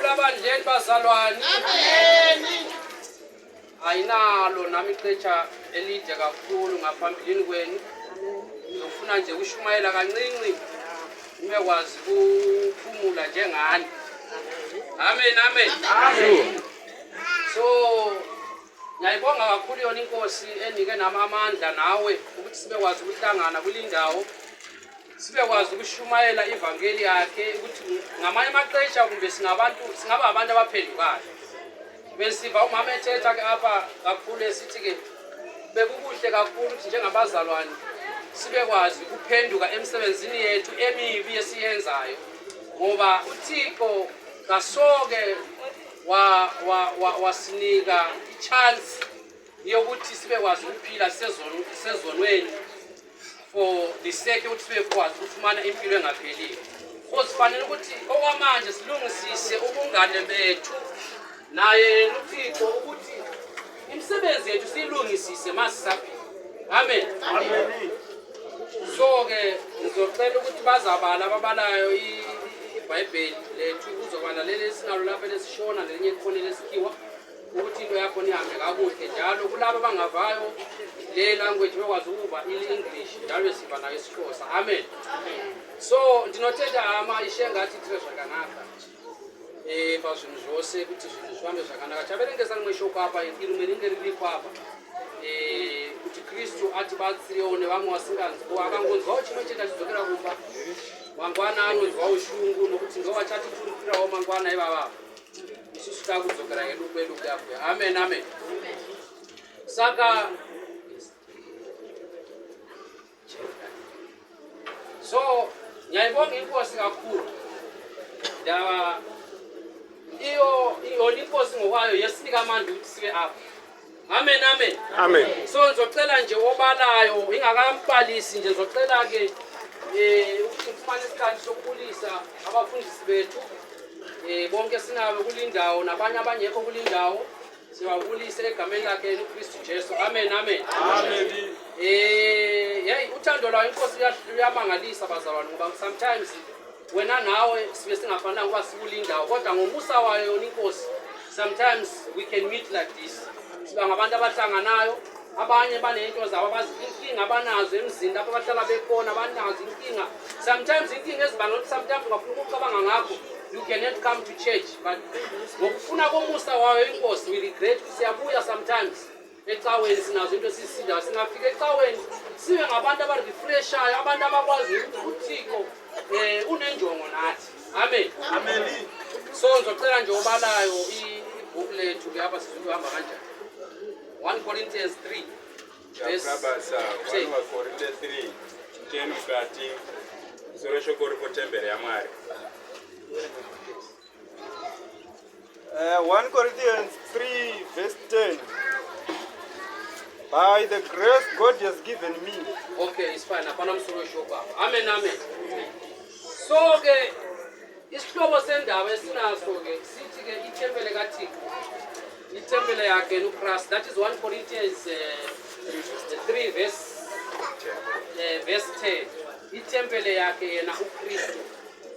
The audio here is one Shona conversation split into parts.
Siyabonga bandleni bazalwane. Amen. Ayinalo nami ixesha elide kakhulu ngaphambilini kwenu. Ngifuna nje ukushumayela kancinci. Nimekwazi ukuphumula njengani. Amen, amen. Amen. So ngiyayibonga kakhulu yona inkosi enike nami amandla nawe ukuthi sibekwazi ukuhlangana kulindawo. Sibekwazi ukushumayela ivangeli yakhe ukuthi ngamanye amaxesha kumbe singaba abantu abaphendukayo. Besiva umama ethetha ke apha kakhulu esithi ke bekukuhle kakhulu ukuthi njengabazalwane sibekwazi ukuphenduka emsebenzini yethu emibi esiyenzayo ngoba uThixo kasoke wasinika ichance yokuthi sibekwazi ukuphila sezonweni for the sake ukuthi sibekwazi ukufumana impilo engapheliyo. Kufanele ukuthi okwamanje silungisise ubungane bethu naye uThixo ukuthi imisebenzi yethu silungisise masisaphila. Amen. Amen. So ke ngizocela ukuthi bazabala ababalayo iBhayibheli lethu uzobala leli sinalo lapha lesishona lelinye ikhona lesikhiwa ukuthi into yakho nihambe kakuhle njalo kulabo abangavayo le language bekwazi ukuba iEnglish njalo siba nayo isiXhosa. Amen. So ndinothetha ama ishengathi treasure kanaka bazwini zvose kuti zvinhu zvifambe zvakanaka. Chaverengesa rimwe shoko apa rimwe ringe riripo apa kuti Kristu atibatsirewo nevamwe vasinganzwa akangonzwawo chimwe chete achidzokera kumba mangwana anonzwawo ushungu nokuti ngowachatiturukirawo mangwana ivavavo isusu takudzokera hedu kwedu kuyabhuya. Amen, amen. Saka so ngiyayibonga inkosi kakhulu ndaba iyo inkosi ngokwayo yesinika amandla ukuthi sibe apha. Amen, amen. Amen. So ngizocela nje obalayo ingakambalisi nje ngizocela ke ukuthi ngifumane isikhathi sokubulisa abafundisi bethu bonke sinabo kulindawo nabanye abangekho kulindawo sibabulise egameni lakhe uKristu Jesu. Amen, amen. Amen. Hey uthando lwayo inkosi uyamangalisa bazalwane ngoba sometimes wena nawe sibe singafanele ukuba sikulindawo kodwa ngomusa wayo yona inkosi sometimes we can meet like this. Siba ngabantu abahlanganayo abanye banento zabo abazinkinga abanazo emzini lapho abahlala bekhona abanazo inkinga. Sometimes inkinga ezibanga ukuthi sometimes ungafuna ukucabanga ngakho you cannot come to church but ngokufuna komusa wayo inkosi we regret siyabuya sometimes ecaweni sinazo into sisida singafika ecaweni sibe ngabantu abarefreshayo abantu abakwazi ukuthi uThixo unenjongo nathi. Amen. Amen. So ngizocela nje obalayo ibook lethu ke apha sizohamba kanjani. 1 Corinthians 3 verse 1 Corinthians 3 10 mukati zoresho kuri ko tembere ya Mwari. 1 Corinthians 3 verse 10. By the grace God has given me. Okay, it's fine. Apana msorosho kwa. Amen, amen. So ke isihlobo sendaba esinaso ke sithi ke itempele kaThixo. Itempele yakhe uChrist. That is 1 Corinthians 3 verse 10. Itempele yakhe yena uKristu.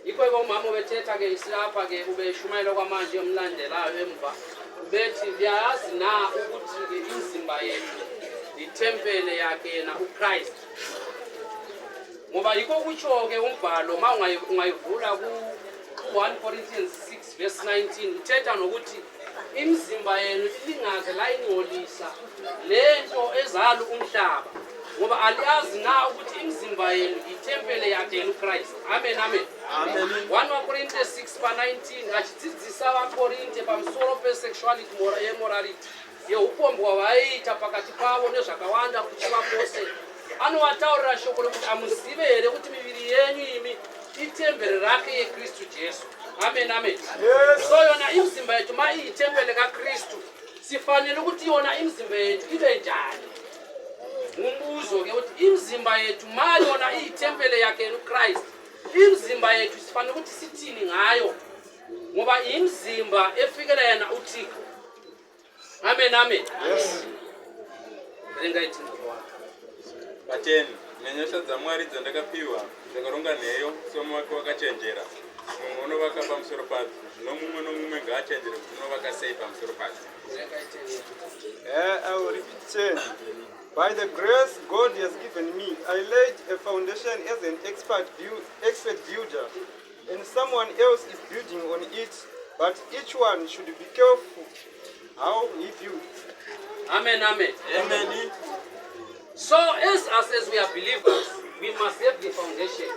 Yikho umama obethetha ke isilapha ke ubeshumayela kwamanje emlandelayo emva. Bethi uyazi na ukuthi ke imizimba yethu itempele yakhe yena uChrist. Ngoba yikho kutsho ke umbhalo ungayivula ku 1 Corinthians 6 verse 19 uthetha nokuthi imizimba yenu ilingaze la ingcolisa lento ezalo umhlaba ngoba aliyazi na ukuthi imizimba yenu itempele yakhe yena uChrist. Amen, amen. Amen. 1 Corinthians 6:19 achidzidzisa abaKorinte pamusoro pesexuality immorality yeupombo hwawaita pakati pavo nezvakawanda kuchiva kwose. Anovataurira shoko rokuti amuzive here kuti miviri yenyu imi itembere rake yeKristu Jesu. Amen, amen. Yes. So yona imizimba yethu ma iyitembele kaKristu sifanele ukuthi yona imizimba yethu ibe njani. Umbuzo ke uthi imizimba yethu ma yona iyitempele yakhe uChrist imizimba yethu sifanele ukuthi sithini ngayo ngoba imizimba efikela yena uThixo. Amen, amen. Yes. Rengaiti Bateni, menyesha za Mwari dzandakapiwa, dzakaronga neyo somo wake wakachenjera. mumwe unovaka pamusoro padzo zvino mumwe nomumwe ngaachenjere kuti unovaka sei pamusoro padzo. I will repeat 10. By the grace God has given me, I laid a foundation as an expert builder, and someone else is building on it, but each one should be careful how he builds. Amen, amen. Amen. So as we are believers, we must have the foundation.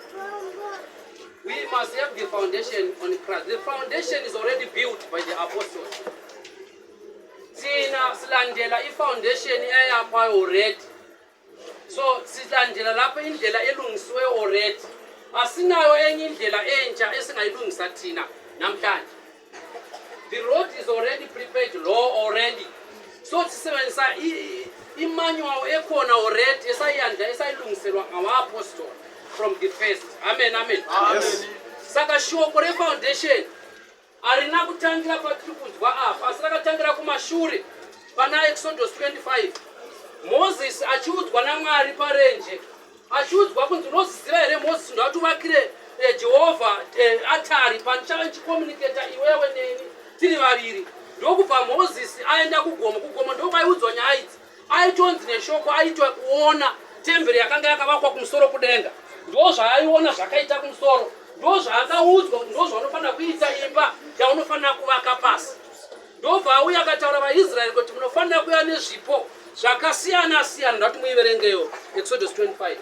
We must have the foundation on Christ. The foundation is already built by the apostles. Sina silandela i-foundation eyapha already. So silandela lapha indlela elungisiwe already. Asinayo enye indlela entsha esingayilungisa thina namhlanje. The road is already prepared, law already. So sisebenzisa i-manual ekhona already esayilungiselwa ngama-apostle from the first. Amen, amen. Yes. Saka shoko re-foundation arina kutangira patirikudzwa apa asi rakatangira kumashure pana Exodus 25. Moses achiudzwa naMwari parenje achiudzwa kunzi unoziziva here Moses ndatuvakire Jehovha atari pandichava ndichikomuniketa iwewe neni tiri vaviri. Ndokubva Moses aenda kugomo ndokwaiudzwa nyaya idzi aitonzi neshoko aitwa kuona temberi yakanga yakavakwa kumusoro kudenga ndozvaaiona zvakaita kumusoro ndozvaakaudzwa ndozvaunofanira kuita imba yaunofanira kuvaka pasi. Ndobva auya akataura vaIsraeri kuti munofanira kuya nezvipo zvakasiyana siyana. Ndati muiverengeyo Exodus 25.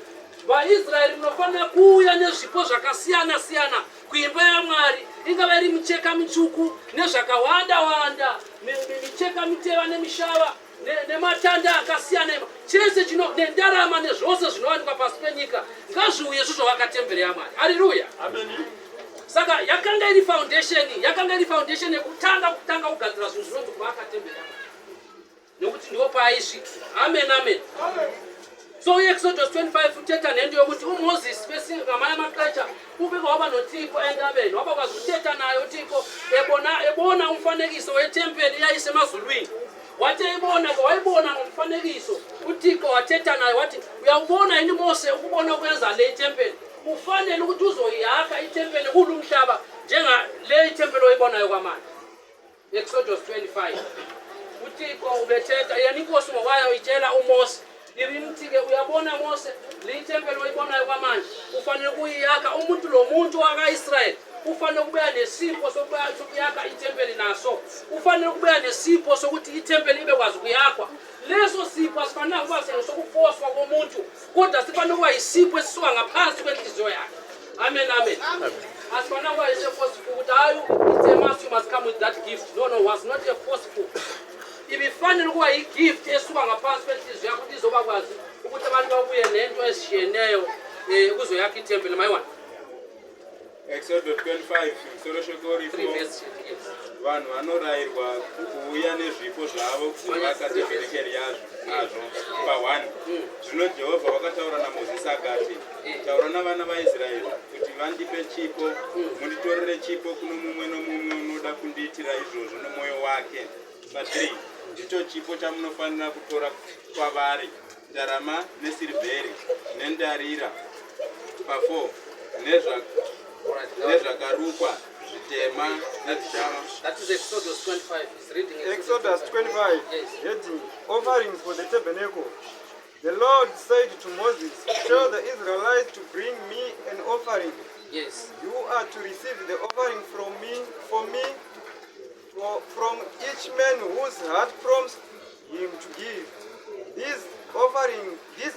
VaIsraeri munofanira kuuya nezvipo zvakasiyana siyana kuimba yaMwari, ingava iri micheka mitsvuku nezvakawanda wanda, micheka miteva nemishava nematanda akasiyana, chese nendarama nezvose zvinowanikwa pasi penyika ngazviuye zvozvovaka temberi yaMwari. Haleluya. Amen. Saka yakanga iri foundation yekutanga kugadzira zvinhu zvinonzi kuvaka temberi yaMwari, nekuti ndipo paaisvika. Amen, amen. So Exodus 25 uteta nendo yokuti uMoses ngamanye amaxesha ubika waba noThixo entabeni, waba kwazi ukuthetha naye uThixo ebona umfanekiso wetempeli yayisemazulwini. Wathi wayibona ngomfanekiso uThixo wathetha naye wathi, uyawubona yini Mose ukubona ukwenza le tempeli? Ufanele ukuthi uzoyakha itempeli kulo umhlaba njengale itempeli oyibonayo kwamanje. Exodus 25. uThixo ubethetha yena inkosi ngokwayo itshela uMose ibimthi-ke, uyabona Mose le itempeli oyibonayo kwamanje ufanele ukuyiyakha. Umuntu lo muntu waka-Israyeli ufanele ukubuya nesipho sokuyakha itempeli naso. Ufanele ukubuya nesipho sokuthi itempeli ibe kwazi ukuyakhwa. Leso sipho asifanele ukuba sokufoswa komuntu, kodwa sifanele ukuba yisipho esisuka ngaphansi kwenhliziyo yakhe. Amen, amen. Asifanele ukuba yisefosiful ukuthi hayi you must come with that gift. No, was not a forceful. Ibifanele ukuba yigift esuka ngaphansi kwenhliziyo yakho ukuthi izoba kwazi ukuthi abantu babuye nento ezishiyeneyo ukuzoyakha itempeli. Mayiwana Exodus 25 soroshokorifo 3 verse. vanhu vanorayirwa kuuya nezvipo zvavo kuzovaka temberi yazvo pa1. Zvino Jehovha wakataura naMozisi akati, taura navana vaIsraeri kuti vandipe chipo, munditorere chipo kuno mumwe nomumwe unoda kundiitira izvozvo nomwoyo wake. Pa3 ndicho chipo chamunofanira kutora kwavari, ndarama nesirivheri nendarira. Pa4 nezvakarukwa zvitema nezvishava. That is Exodus 25. He's reading Exodus 25, heading, offerings for the tabernacle. The Lord said to Moses, tell the Israelites to bring me an offering. Yes. You are to receive the offering from each man whose heart prompts him to give. These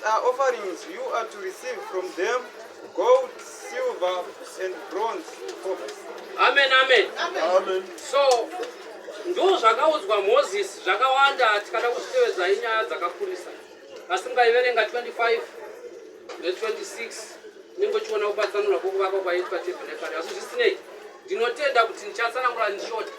are offerings you are to receive from them: gold, silver, and bronze. Amen, amen. Amen. So ndo zvakaudzwa Moses zvakawanda tikada kuzvitevedza inyaya dzakakurisa. Asi mukaiverenga 25 ne26 ningochiona kubatsanura kwokuvakwa kwaitwa tebhenekari. Asi zvisinei ndinotenda kuti ndichatsanangura ndishoti.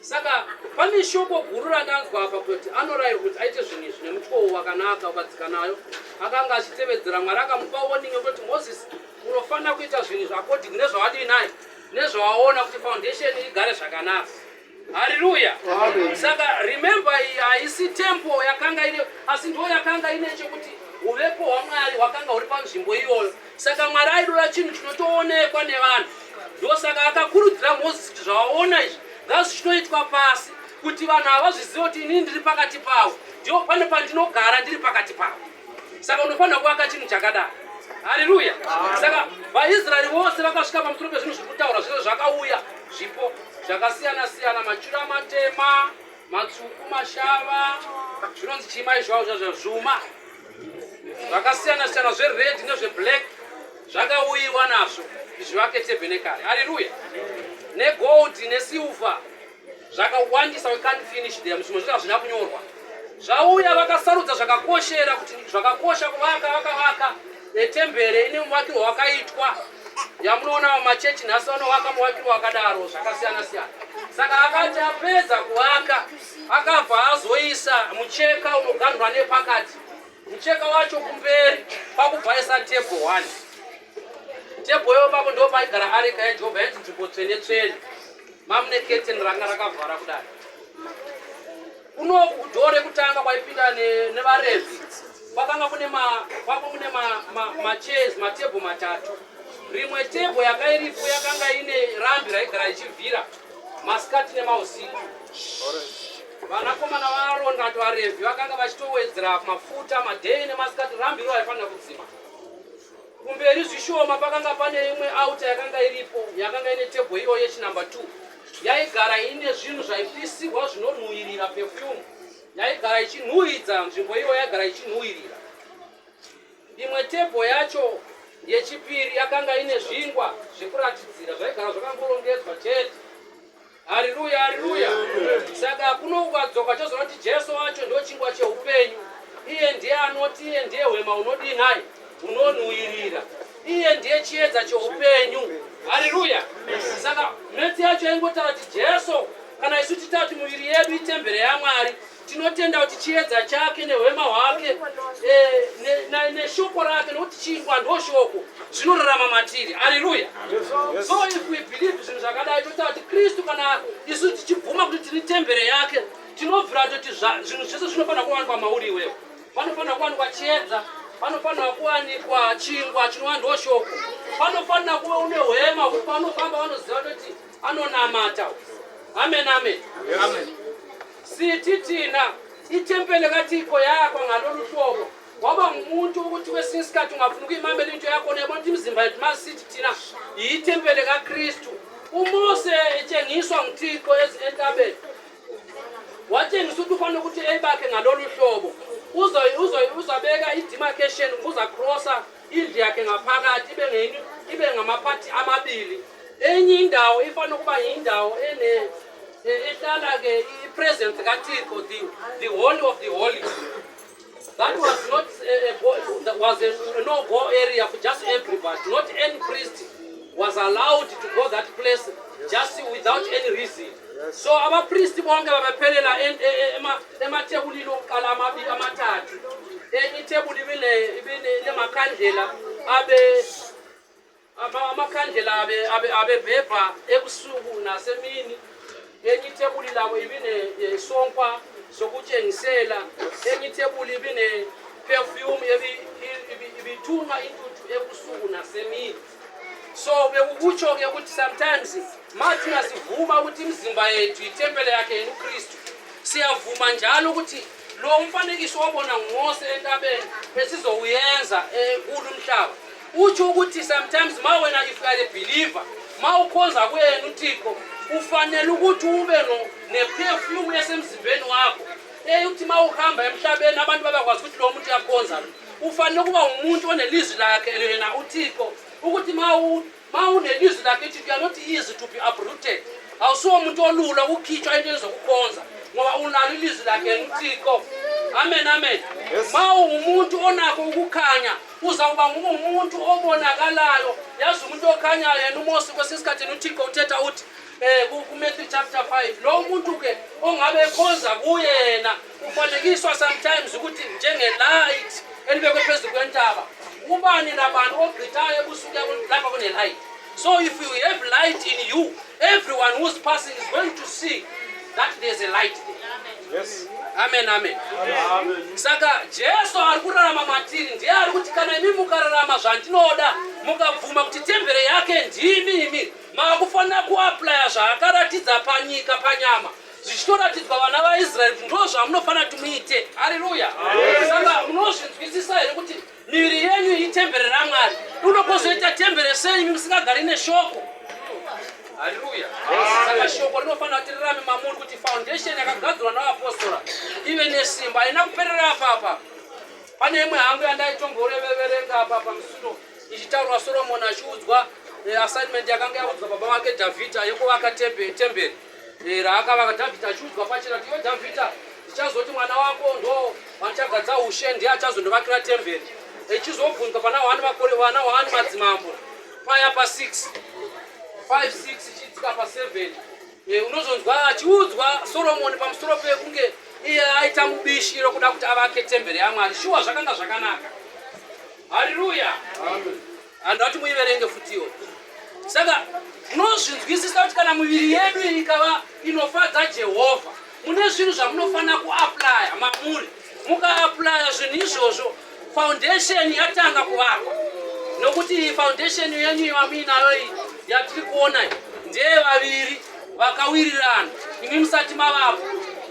Saka pane shoko guru randanzwa apa kuti anorayirwa kuti aite zvinhu izvi nemutoo wakanaka ukadzikanayo. Akanga achitevedzera, Mwari akamupa warning yekuti Moses unofanira kuita zvinhu izvi according nezvawadii naye nezvawaona kuti foundation igare zvakanaka. Hallelujah. Saka remember iyi haisi temple yakanga ine, asi ndo yakanga ine chekuti uvepo hwaMwari hwakanga huri panzvimbo iyoyo. Saka Mwari aidora chinhu chinotoonekwa nevanhu. ndosaka akakurudzira Mozisi kuti zvawaona izvi ngazvichitoitwa pasi kuti vanhu ava zvizive kuti inini ndiri pakati pavo, ndiwo pane pandinogara ndiri pakati pavo. Saka unofanira kuvaka chinhu chakadaro. Haleluya. Saka vaIsraeri vose vakasvika pamusoro pezvinhu zviri kutaura zviro zvakauya zvipo zvakasiyana siyana, machura matema, matsvuku, mashava, zvinonzi chimai zvavo zvuma zvakasiyana siyana, zvered nezveblack zvakauyiwa nazvo zvivake tebhenekari. Haleluya. Negold nesilver zvakawandisa, we can't finish them, zvimwe zviro hazvina kunyorwa. Zvauya vakasarudza zvakakoshera kuti zvakakosha kuvaka, vakavaka netembere ine muvakirwo wakaitwa yamunoona mumachechi nhasi vanovaka muvakirwo wakadaro zvakasiyana siyana. Saka akati apedza kuvaka akabva azoisa mucheka unoganhwa nepakati, mucheka wacho kumberi kwakubvaisa tebho 1. Tebho yo papo ndo paigara areka yaJehovha, yaiti nzvimbo tsvene tsvene, mamune keteni ranga rakavhara kudai. Kuno kudhoo rekutanga kwaipinda nevaRevhi kwakanga kune machairs, matebho matatu. Rimwe tebho yakairipo yakanga ine rambi raigara ichivhira masikati nemausiku. Vanakomana vaAroni kuti vaRevhi vakanga vachitowedzera mafuta madhei nemasikati, rambi iro haifanira kudzima. Kumberi zvishoma pakanga pane imwe auta yakanga iripo yakanga ine tebho iyo yechinamba 2. Yaigara ine zvinhu zvaipisirwa zvinonhuhwirira, perfume yaigara ichinhuhwidza, nzvimbo iyo yaigara ichinhuhwirira. Imwe tebho yacho yechipiri yakanga ine zvingwa zvekuratidzira zvaigara zvakangorongedzwa chete. Haleluya, haleluya. Saka kuno ukadzoka chozoona kuti Jesu wacho ndio chingwa cheupenyu. Iye ndiye anoti, iye ndiye hwema unodinai, unonhuhwirira. Iye ndiye chiedza cheupenyu. Haleluya. Saka meti yacho yaingotaura kuti Jesu kana isu titati muviri yedu itembere yaMwari, tinotenda kuti chiedza chake nehwema hwake neshoko rake, nokuti chingwa ndo shoko zvinorarama matiri. Haleluya. So if we believe zvinhu zvakadai, totaura kuti Kristu kana isu tichibvuma kuti tiri tembere yake, tinobvira kuti zvinhu zvese zvinofanira kuwanikwa mauri iwewe. Panofanira kuwanikwa chiedza, panofanira kuwanikwa chingwa chinova ndo shoko, panofanira kuva une hwema kuti panofamba vanoziva kuti anonamata. Amen, amen. Amen. Sititina itembele katiko yakho ngalolu hlobo waba umuntu ukuthi kwesinye isikhathi ungafuna ukuyimamela into yakho nebona imizimba yethu masithi thina yitembele kaKristu. uMose etshengiswa nguThixo entabeni watshengisa ukuthi ufanele ukuthi eyibakhe ngalolu hlobo uzabeka i-demarcation, uzacrossa indlu yakhe ngaphakathi ibe ngamaphathi amabili. Enye indawo ifanele ukuba yindawo ehlala ke i-presence kaThixo, the holy of the holy. That was not a no-go area for just everybody. Not any priest was allowed to go that place just without any reason. Yes. So our priest bonke babephelela emathebulini okuqala amabili amathathu. Enye ithebuli ibile makhandlela amakhandlela abebhebha ebusuku nasemini. Enye ithebuli labo ibine sonkwa sokutshengisela. Enye ithebuli ibine perfume ibithunga intuthu ebusuku nasemini. So bekukutsho ke ukuthi sometimes mathi nasivuma ukuthi imizimba yethu itempele yakhe yeKristu, siyavuma njalo ukuthi lo umfanekiso wabona nguMose entabeni besizowuyenza kulo umhlaba. Utsho ukuthi sometimes ma wena if you are a believer, ma ukhonza kuyena uThixo, ufanele ukuthi ube neperfume yasemzimbeni wakho. Uthi ma uhamba emhlabeni abantu babakwazi ukuthi lo muntu uyakhonza. Ufanele kuba umuntu onelizwi lakhe yena uThixo, ukuthi ma unelizwi lakhe ithi you are not easy to be uprooted. Awusiwo umuntu olula ukukhitshwa into ezokukhonza ngoba unalo ilizwi lakhe uThixo. Amen, amen. Yes. Ma umuntu onakho ukukhanya uzawuba umuntu obonakalayo. Yazi umuntu okhanyayo yena uMose kwesisikhathini uThixo uthetha uthi kuMatthew chapter 5 lo muntu ke ongabe ekhonza kuyena ufanekiswa sometimes ukuthi njengelight elibekwe phezulu kwentaba. Ubani nabantu ogqithayo ebusuku lapha kune-light. So if you have light in you, everyone who's passing is going to see that there's a light there. Yes. Amen, amen. Amen. Saka Jesu ari kurarama matiri, ndiye ari kuti kana imi mukararama zvandinoda mukabvuma kuti tembere yake ndimi, munofanira kuaplya zvaakaratidza panyika panyama zvichitoratidzwa vana vaIsraeri kuti ndo zvamunofanira kuti muite. Haleluya. Saka munozvinzwisisa here kuti miviri yenyu itembere raMwari? Unokozoita tembere sei musingagari neshoko? Haleluya. Saka shoko rinofanira kuti rirame mamuri kuti foundation yakagadzirwa navapostora ive nesimba. Haina kuperera apapa. Pane imwe hangu yandaitomboreverenga apa pamusuno ichitaurwa Solomoni achiudzwa assignment yakanga yaudzwa baba wake Dhavhidha yekuvaka temberi. Raakavaka Dhavhidha achiudzwa pachena kuti iwe Dhavhidha ndichazoti mwana wako ndo vachagadza ushe ndiye achazondovakira temberi. Echizobvunzwa pana vana madzimambo paya pa 6 5 6 ichitsika pa 7 unozonzwa achiudzwa Solomoni pamusoro pekunge iye aita mubishi rokuda kuti avake temberi yaMwari. Shuwa zvakanga zvakanaka. Haleluya. Amen. Andati muiverenge futiyo. Saka munozvinzwisisa kuti kana miviri yedu ikava inofadza Jehovha mune zvinhu zvamunofanira kuaplya mamuri. Mukaaplya zvinhu izvozvo foundation yatanga kuvakwa. Nokuti foundation yenyu yaminayo iyi yatiri kuona ndeye vaviri vakawirirana imi musati mavapo.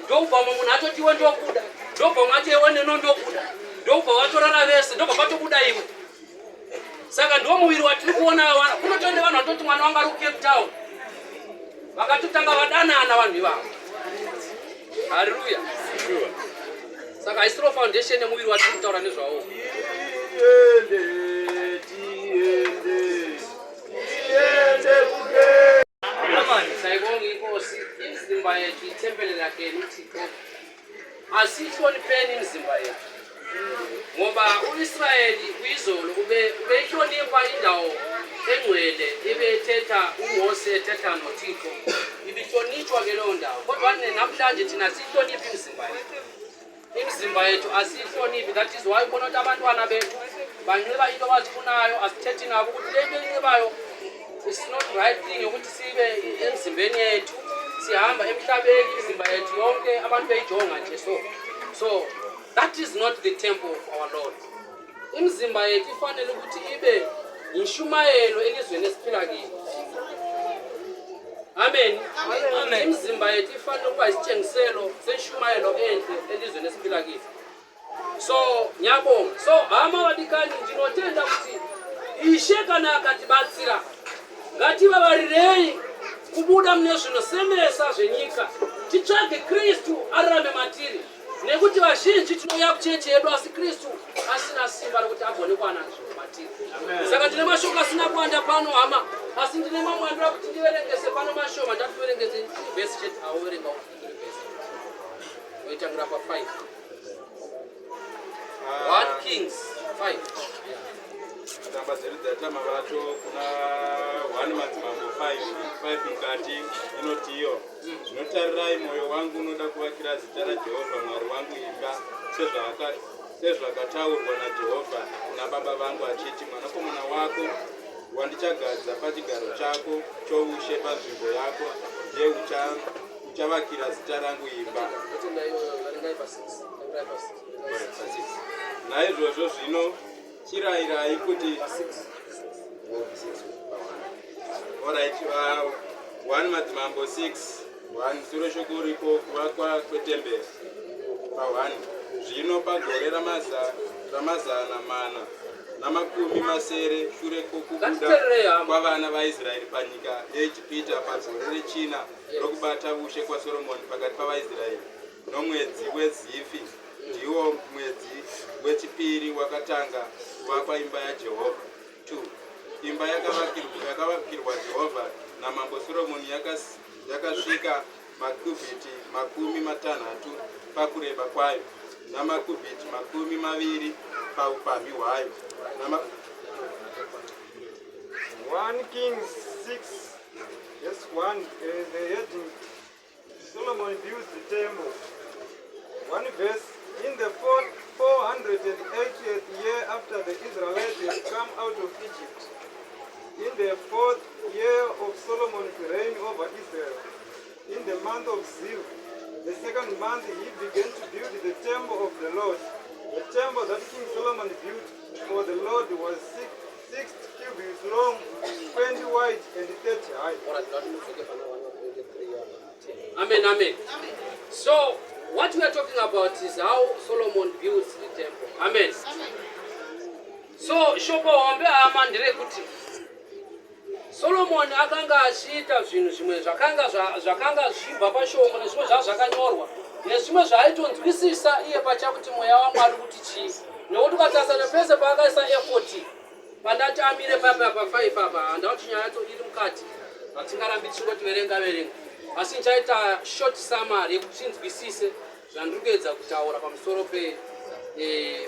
Ndobva munhu atoti iwe ndokuda, ndobva mwati iwe neno ndokuda, ndobva watorara vese, ndobva patokuda iwe. Saka ndo muviri watiri kuona kunotoende vanhu vatoti mwana wanga ari kuCape Town vakatotanga vadanana vanhu ivavo. Haleluya. Saka haisiro foundation yemuviri watiri kutaura nezvawo. Saibonga inkosi, imizimba yethu itembele lakhe uThixo. Asihlonipeni imizimba yethu. Ngoba uIsraeli kuyizolo ubeyihlonipha indawo engcwele ibethetha uMose ethetha noThixo. Ibihlonitshwa ke leyo ndawo. Kodwa namhlanje thina sihlonipha imizimba yethu. Imizimba yethu asihloniphi. That is why ubona ukuthi abantwana bethu banxiba into abazifunayo asithethi nabo ukuthi le nto enxibayo it's not right thing ukuthi sibe emzimbeni yethu sihamba emhlabeni imizimba yethu yonke abantu beyijonga nje so that is not the temple of our Lord. Imizimba yethu ifanele ukuthi ibe yishumayelo elizweni esiphila kilo. Amen. Imizimba yethu ifanele ukuba isitshengiselo seshumayelo enhle elizweni esiphila kilo. So ngiyabonga. So amabadikani ndinotenda ukuthi ishekanaka tibatsira ngati vavarirei kubuda mune zvinosemesa zvenyika titsvage Kristu ararame matiri nekuti vazhinji tinouya kuchechi yedu asi Kristu asina simba rokuti agone kuwana zvinhu matiri. Saka ndine mashoko asina kuwanda pano hama asi ndine mamwando akuti ndiverengese pano mashoma ndativerengese vhesi chete auverenga vhesi oitangira pa 5 1 Kings 5 Tamba dzedu dzatama vacho kuna 1 madzimambo 5 mukati inoti iyo zvinotarirai mwoyo wangu unoda kuvakira zita raJehovha Mwari wangu imba sezvakataurwa naJehovha kuna baba vangu achiti mwanakomana wako wandichagadza pachigaro chako choushe panzvimbo yako ndiye uchavakira zita rangu imba. Naizvozvo zvino chirayirai kuti 1 madzimambo 6 suro shoko riko kuvakwa kwetemberi pa1 zvino pagore ramazana mana namakumi masere shure kwokubuda kwavana vaIsraeri panyika yeIjipita pagore rechina rokubata ushe kwaSoromoni pakati pavaIsraeri nomwedzi weZifi ndiwo mwedzi wechipiri wakatanga kuvakwa imba yaJehovha. 2 imba yakavakirwa Jehovha namambo Solomoni yakasvika makubhiti 60 pakureba kwayo namakubhiti 20 paupamhi hwayo. 1 Kings 6 yes 1 the heading Solomon builds the temple. 1 verse. In the 480th year after the Israelites had come out of Egypt, in the 4th year of Solomon's reign over Israel, in the month of Ziv, the 2nd month, he began to build the temple of the Lord. The temple that King Solomon built for the Lord was 6 cubits cubits long, 20 wide, and 30 high. Amen, amen. So, what we are talking about is how Solomon builds the temple. Amen. So, shoko wambe amandire kuti Solomon akanga achita zvinhu zvimwe zvakanga zvibva pashoko nezvimwe zvakanyorwa nezvimwe zvaitonzwisisa iye pachakuti mweya waMwari kuti chii. Nekuti ukatarisa pese paakaisa effort pandati amire pa 5 apa handauti nyaya yacho iri mukati hatingarambi tichingoti verenga asi ndichaita short summary yekuti tinzwisise zvandiri kuedza kutaura pamusoro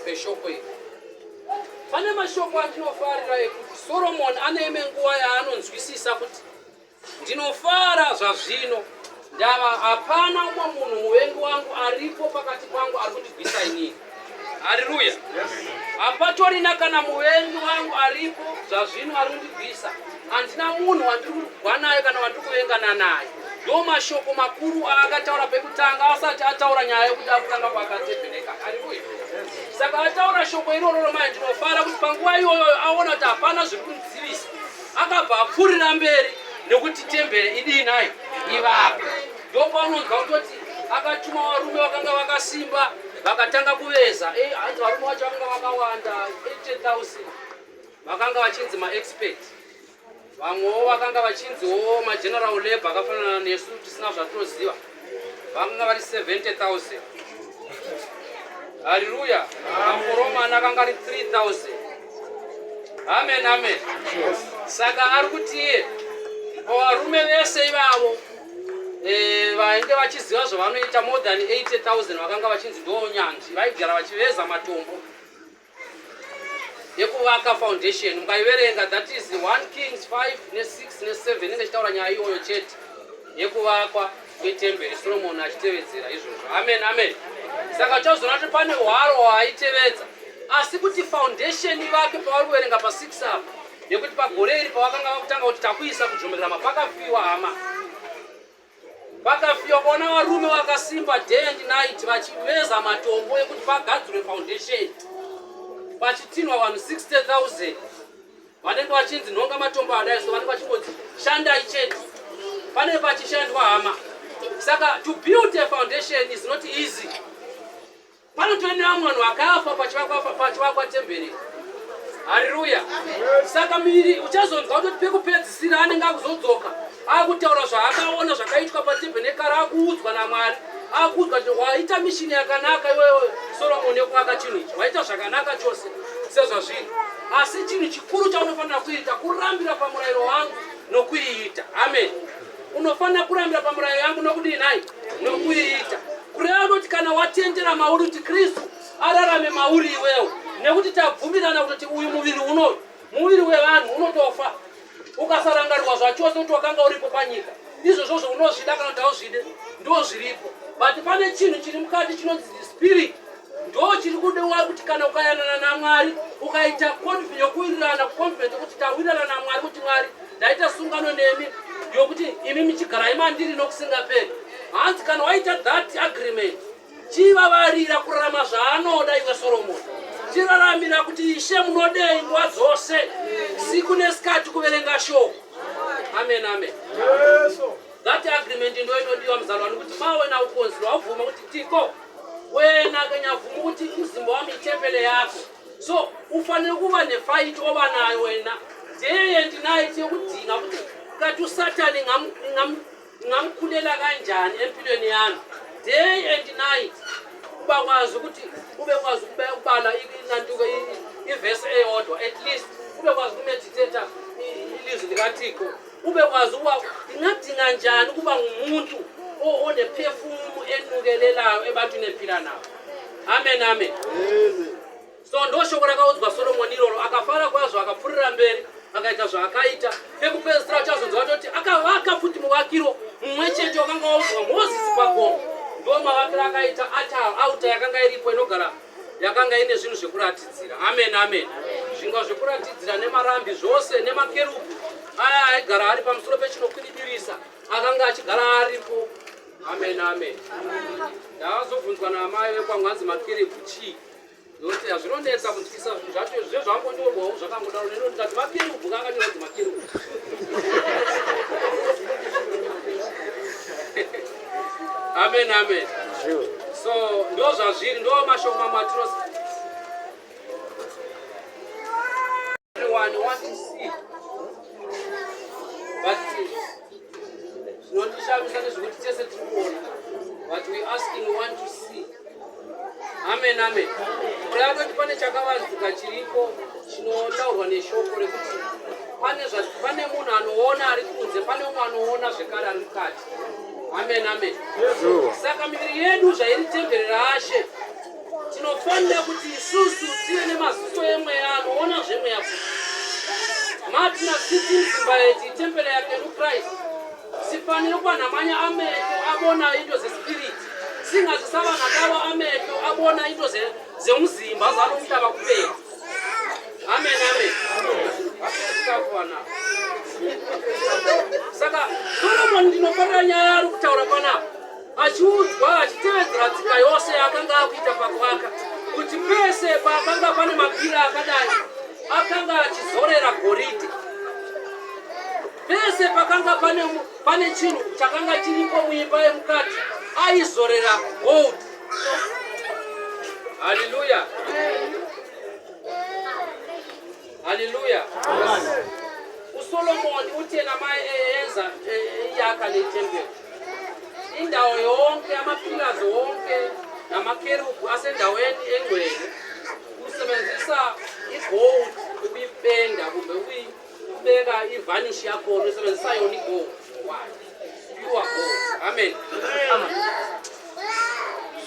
peshoko iri. Pane mashoko andinofarira ekuti Solomon ane imwe nguva yaanonzwisisa kuti ndinofara zvazvino ndava hapana umwe munhu muvengi wangu aripo pakati pangu ari kundigwisa inini. Haleluya. Hapatorina kana muvengi wangu aripo zvazvino ari kundigwisa. Handina munhu wandiri kurwa naye kana wandiri kuvengana naye. Ndo mashoko makuru akataura pekutanga asati ataura nyaya yekuti akutanga kwakatebheneka. Haleluya. Saka ataura shoko iroro romai ndinofara kuti panguva iyoyo aona kuti hapana zviri kundzivisa. Akabva apfuurira mberi nekuti tembere idii nayo ivapa. Ndo paunonzwa kutoti akatuma varume vakanga vakasimba vakatanga kuveza. Hanzi varume vacho vakanga vakawanda 80,000 vakanga vachinzi maexpert. Vamwewo vakanga vachinziwo mageneral labor akafanana nesu tisina zvatinoziva vakanga vari 70,000. Haleluya. Maforomani akanga ari 3,000. Amen, amen. Saka ari kuti iye varume vese ivavo vainge vachiziva zvavanoita more than 80,000 vakanga vachinzi ndonyanzvi vaigara vachiveza matombo yekuvaka foundation. Mukaiverenga that is 1 Kings 5 ne6 ne7 inenge ichitaura nyaya iyoyo chete yekuvakwa kwetemberi Solomon achitevedzera izvozvo. Amen, amen. Saka chazoona kuti pane hwaro hwaaitevedza asi kuti foundation vake pavari kuverenga pa6 apa yekuti pagore iri pavakanga vakutanga kuti takuisa kujomererama pakafiwa hama. Pakafiwa kuona varume vakasimba day and night vachiveza matombo ekuti pagadzirwe foundation. Pachitinwa vanhu 60,000 vanenge vachinzi nhonga matombo adai so vanenge vachingoti shandai chete pane pachishandwa hama. Saka to build a foundation is not easy. Panotoenda vamwe vanhu vakafa pachivakwa temberi. Haleluya. Saka miri uchazonzwa kuti pekupedzisira anenge akuzodzoka akutaura zvaakaona zvakaitwa patebhenekari akuudzwa naMwari. Akuudzwa kuti waita mishini yakanaka iwewe Solomon yekuvaka chinhu ichi waita zvakanaka chose sezvazviri. Asi chinhu chikuru chaunofanira kuita kurambira pamurayiro wangu nokuiita. Amen. Unofanira kurambira pamurayiro yangu nokudii nayi nokuiita. Kureva kuti kana watendera mauri kuti Kristu ararame mauri iwewe nekuti tabvumirana kuti uyu muviri unoyu muviri wevanhu unotofa ukasarangarirwa zvachose kuti wakanga uripo panyika. Izvozvo unozvida kana kuti hauzvide ndo zviripo. But pane chinhu chiri mukati chinonzi spirit ndo chiri kudewa kuti kana ukayanana naMwari ukaita confidence yokuwirirana confidence kuti tawirirana naMwari kuti Mwari ndaita sungano nemi yokuti imi michigara imandiri nokusingaperi. Hanzi kana waita that agreement chivavarira kurarama zvaanoda iwe Solomon. Chiraramira kuti Ishe munodei nguva dzose siku nesikati kuverenga shoko. Amen, amen. That agreement ndo inodiwa muzalwane kuti mawe na ukonzero wavhuma kuti tiko wena kanyavhuma kuti muzimba wami itembele yako. So ufanele kuva nefight ova nayo wena day and night yekudinga kuti kati uSatani ngamkhulela kanjani empilweni yami day and night. Ubakwazi ukuthi ubekwazi ukubala inantuko iverse eyodwa at least ubekwazi ukumeditate ilizwi likaThixo. Ubekwazi ukuba ingadinga njani ukuba ngumuntu oneperfume enukelelayo ebantwini ephila nabo. Amen, amen. So ndo shoko rakaudzwa Solomon iroro akafara kwazvo akapfuurira mberi akaita zvaakaita. Pekupedzisira chazonzwa kuti akavaka futi muvakiro mumwe chete wakanga waudzwa Mozisi pagomo. Ndo mavakiro akaita auta yakanga iripo inogara yakanga ine zvinhu zvekuratidzira. Amen, amen. Zvingwa zvekuratidzira nemarambi zvose nemakerubi aya aigara ari pamusoro pechinokwiridirisa akanga achigara aripo. Amen, amen. Ndakazobvunzwa namai vekwamwanzi makerubi chii nokuti hazvinonetsa kunzwisa zvinhu zvacho zvezvangonyorwawo zvakangodaro neno ndikati makerubhu kanganyorwa kuti makerubhu. Amen, amen. So ndo zvazviri, ndo mashoko mamatinosi. Everyone want to see. But zvinondishamisa nezvekuti tese tirikuona. But we asking, we want to see. Amen, amen. Kuti pane chakavanzika chiripo chinotaurwa neshoko rekuti pane munhu anoona ari kunze, pane umwe anoona zvekare ari mukati. Amen, amen. Saka miviri yedu zvairi temberi raShe tinofanira kuti isusu tive nemaziso emweya anoona zvemweya kuti matina siti mzimba yetu itemberi yake muKristu sifanire kuva namanya ameto abona into zespirit singazisava nakavo ameto abona into zemuzimba zvanomutava kupera. Amen, amen. Saka Solomon ndinofarira nyaya ari kutaura panapa achiudzwa achitevedzera tsika yose yakanga akuita pakuaka kuti pese pakanga pane mapira akadai akanga achizorera goridhe, pese pakanga pane chinhu chakanga chiripo muimba yemukati aizorera gold. Haleluya, haleluya. uSolomon uthena mayenza iyakha le temple, indawo yonke amapillars wonke namakerubu asendaweni engcwele usebenzisa igold ukuyipenda kumbe ukubeka ivanish yakhona usebenzisa yona igold, pure gold. Amen.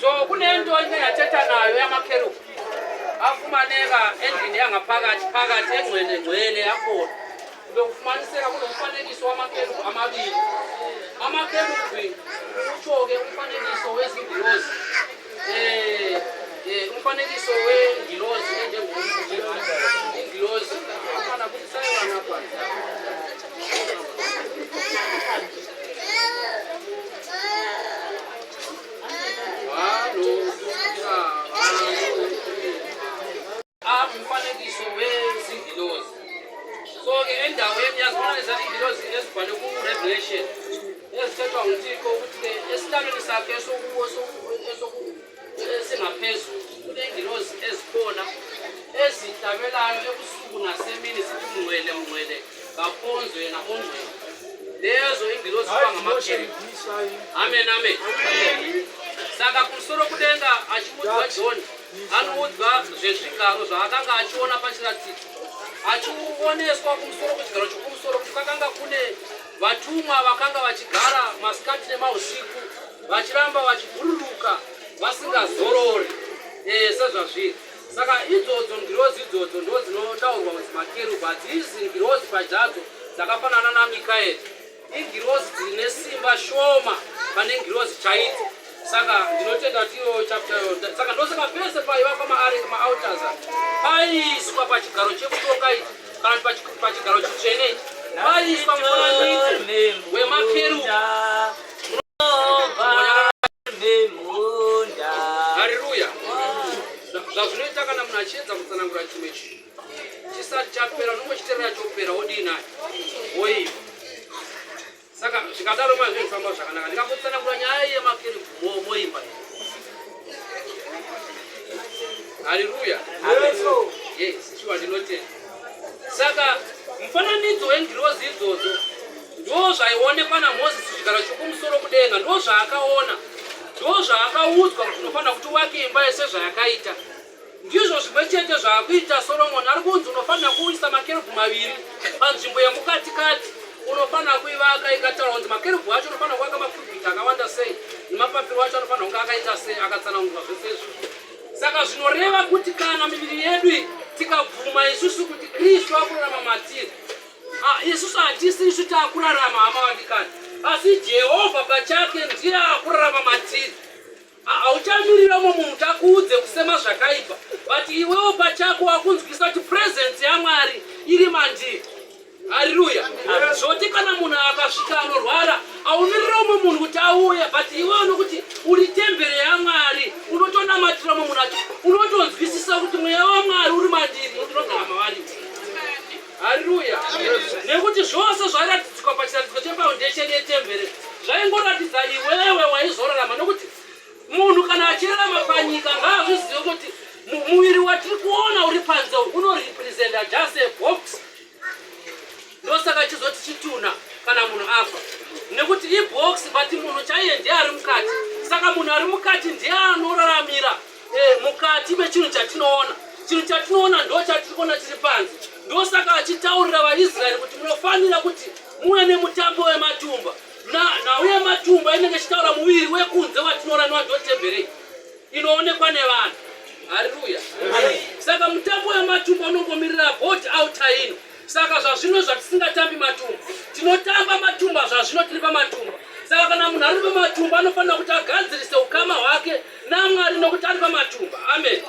So kunento engiyathetha nayo yamakerubu afumaneka endlini yangaphakathi phakathi engcwele yakhona. Bekufumaniseka kunomfanekiso wamakerubi amabili. Amakerubi utsho-ke umfanekiso wezingilozi, umfanekiso wengilozi ingilozi afana kutisayona phansi. Umfanekiso wezingilozi. So-ke endaweni yazibona leza ingilozi ezibhalwe ku-Revelation ezithethwa nguThixo ukuthi-ke esihlalweni sakhe esingaphezulu kuney'ngilozi ezikhona ezihlabelayo ebusuku nasemini zithi mngcwele mngcwele kakhonzwe ongcwele. Lezo ingilozi kuba ngamakerubi. Amen, amen. Saka kumusoro kudenga achiudzwa John anoudzwa zvezvigaro zvaakanga achiona pachiratidzo achioneswa kumusoro kwechigaro chokumusoro kuti kwakanga kune vatumwa vakanga vachigara masikati nemausiku vachiramba vachibhururuka vasingazorori sezvazviri. Saka idzodzo ngirozi idzodzo ndo dzinotaurwa kuti makerubi. Hadzisi ngirozi pachadzo dzakafanana naMikaeri. Ingirozi dzine simba shoma pane ngirozi chaidzo. Saka ndinotenda kuti iyo chapter saka ndosaka pese paivakwa ma-altars paiswa pachigaro chekutonga ichi kana pachigaro chitsvene ichi paiswa mufananidzo wemakerubi. Haleluya. Zvazvinoita kana munhu achiedza kutsanangura chimwe chinhu chisati chapera unongochiteerera chopera wodii naye woiva. Saka zvikadaro mazvo zvifamba zvakanaka. Ndingakutsanangura nyaya yemakerubi moimba. Haleluya. Yes, sure ndinotenda. Saka mufananidzo wengirozi idzodzo ndo zvaionekwa naMozisi kuchigaro chokumusoro kudenga, ndo zvaakaona, ndo zvaakaudzwa kuti unofanira kuti uake imba yese zvayakaita. Ndizvo zvimwe chete zvaakuita Solomon. Ari kunzi unofanira kuisa makerubi maviri panzvimbo yemukatikati, unofanira kuivaka ikataurwa kuti makerubi acho unofanira kuaka makubhiti akawanda sei nemapapiro acho anofanira kunge akaita sei, akatsanangurwa zvese izvo. Saka zvinoreva kuti kana miviri yedu tikabvuma isusu kuti Kristu akurarama matiri, isusu hatisi isu taakurarama hama vadikani, asi Jehovha pachake ndiye akurarama matiri. Hauchamirira umwe munhu takuudze kusema zvakaipa, but iwewo pachako wakunzwisa kuti presence yaMwari iri mandiri. Haleluya. Zvoti kana munhu akasvika anorwara aumirire umwe munhu kuti auye, but iwe unokuti uri tembere yaMwari unotonamatira umwe munhu acho unotonzwisisa kuti mweya waMwari uri mandiri ndinogara mavari. Haleluya. Nekuti zvose zvairatidzwa pachiratidzo chefoundation yetembere zvaingoratidza iwewe waizorarama, nokuti munhu kana achirarama panyika ngaazvizive kuti muviri watiri kuona uri panze unorepresenta just a box. Ndosaka chizoti chituna kana munhu afa, nekuti ibox but munhu chaiye ndiye ari mukati. Saka munhu ari mukati ndiye anoraramira mukati mechinhu chatinoona. Chinhu chatinoona ndo chatiri kuona chiri panze. Ndosaka achitaurira vaIsraeri kuti munofanira kuti muwe nemutambo wematumba. Nauye matumba inenge chitaura muviri wekunze watinoona newadhotembere inoonekwa nevanhu. Haleluya. Saka mutambo wematumba unongomirira body outer ino. Saka zvazvino zvatisingatambi matumba tinotamba matumba zvazvino tiri pamatumba. Saka kana munhu ari pamatumba anofanira kuti agadzirise ukama hwake naMwari nokuti ari pamatumba. Amen.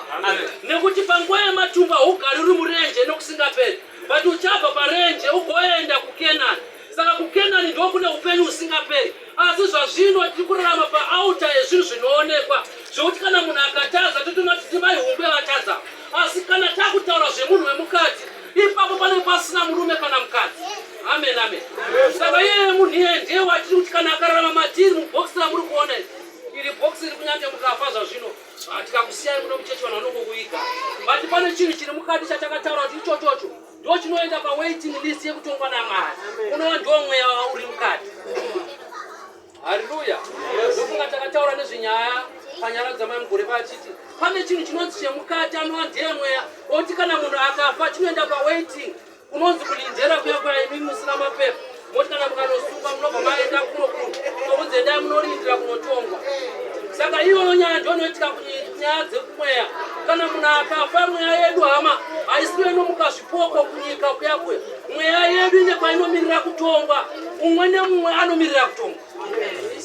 Nekuti panguva yematumba ugari uri murenje nokusingaperi, but uchabva parenje ugoenda kuKenani. Saka kuKenani ndo kune upenyu usingaperi. Asi zvazvino tiri kurarama paauta yezvinhu zvinoonekwa zvokuti kana munhu akataza totoona kuti vaihumbe vatadza. Asi kana takutaura zvemunhu wemukati ipapo pane pasina murume kana mukadzi. Amen, amen. Saka iyeye munhu iye ndiye watiri kuti kana akararama matiri mubhokisi ramuri kuona iri bhokisi riri kunyange mukafa zvazvino tikakusiyai muno muchechi vanhu vanongokuiga, but pane chinhu chiri mukati chatakataura kuti ichochocho ndo chinoenda pawaiting list yekutongwa naMwari. Unova ndo mweya uri mukati. Haleluya. Ndokunga takataura nezvenyaya panyara dzamai mugore pachiti pane chinhu chinonzi chemukati anova ndiye mweya oti kana munhu akafa chinoenda pawaiting kunonzi kulindera kuya imi musina mapepa. Moti kana mukanosunga munobva maenda kunokuru nokunzi endai munorindira kunotongwa. Saka iyoyo nyaya ndonoitika kunyaya dzekumweya. Kana munhu akafa mweya yedu hama haisiwe nomuka zvipoko kunyika kuya. Mweya yedu ine kwainomirira kutongwa, umwe nemumwe anomirira kutongwa.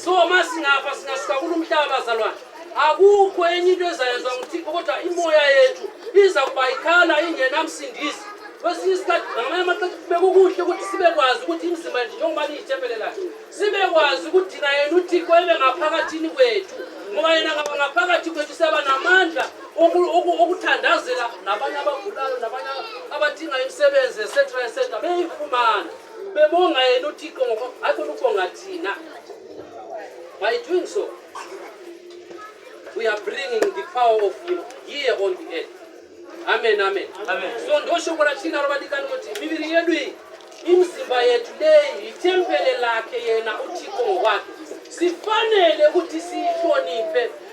So masingafa singasvika kuri mutabazalwana akuko enyindo ezaenzwa mutiko kuti imoya yetu iza kubaikala ingena musindisi. Wesisikati ngamanye amaxesha kube kukuhle ukuthi sibe kwazi ukuthi imizimba yethu njengoba niyitempelelayo sibe kwazi ukuthi thina yena uThixo ebe ngaphakathini kwethu, ngoba yena ngaba ngaphakathi kwethu siyaba namandla okuthandazela nabanye abagulayo nabanye abadinga imisebenzi etc beyifumana bebonga yena uThixo ngoko hayi ukubonga thina. By doing so we are bringing the power of Him here on the earth. Amen, amen. So ndoshoko ratina robadikani kuti miviri yedu iyi imizimba yetu leyi itempele lakhe yena uThixo ngokwakhe. Sifanele ukuthi